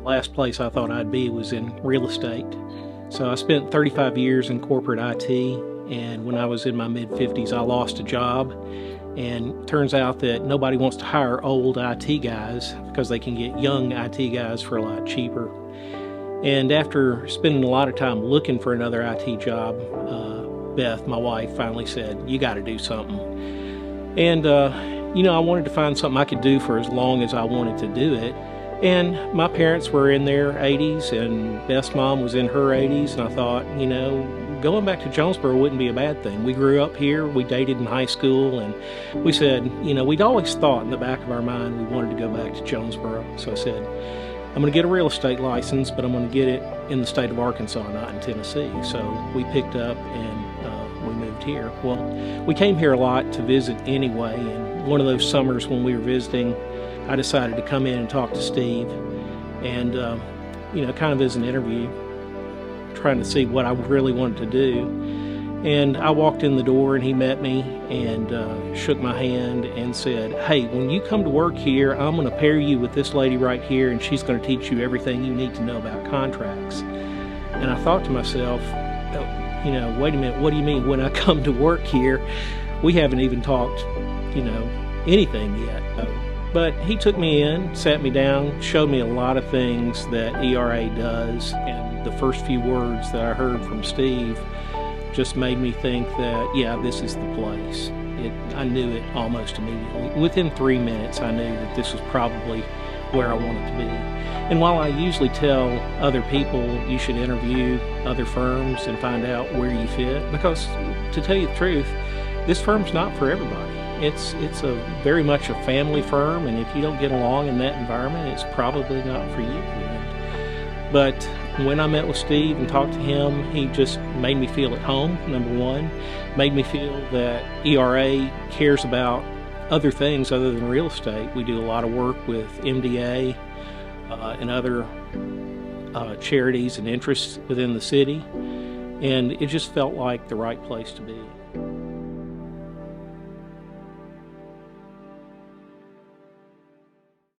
last place I thought I'd be was in real estate. So I spent 35 years in corporate IT, and when I was in my mid-50s, I lost a job. And turns out that nobody wants to hire old IT guys because they can get young IT guys for a lot cheaper. And after spending a lot of time looking for another IT job, Beth, my wife, finally said, "You got to do something." And, I wanted to find something I could do for as long as I wanted to do it. And my parents were in their 80s, and Beth's mom was in her 80s, and I thought, going back to Jonesboro wouldn't be a bad thing. We grew up here, we dated in high school, and we said, we'd always thought in the back of our mind we wanted to go back to Jonesboro. So I said, I'm going to get a real estate license, but I'm going to get it in the state of Arkansas, not in Tennessee. So we picked up and we moved here. Well, we came here a lot to visit anyway, and one of those summers when we were visiting, I decided to come in and talk to Steve, and kind of as an interview, trying to see what I really wanted to do. And I walked in the door and he met me and shook my hand and said, "Hey, when you come to work here, I'm going to pair you with this lady right here, and she's going to teach you everything you need to know about contracts." And I thought to myself, wait a minute, what do you mean when I come to work here? We haven't even talked, anything yet. But he took me in, sat me down, showed me a lot of things that ERA does, and the first few words that I heard from Steve just made me think that, yeah, this is the place. I knew it almost immediately. Within 3 minutes, I knew that this was probably where I wanted to be. And while I usually tell other people you should interview other firms and find out where you fit, because to tell you the truth, this firm's not for everybody. It's very much a family firm, and if you don't get along in that environment, it's probably not for you. But when I met with Steve and talked to him, he just made me feel at home, number one. Made me feel that ERA cares about other things other than real estate. We do a lot of work with MDA and other charities and interests within the city, and it just felt like the right place to be.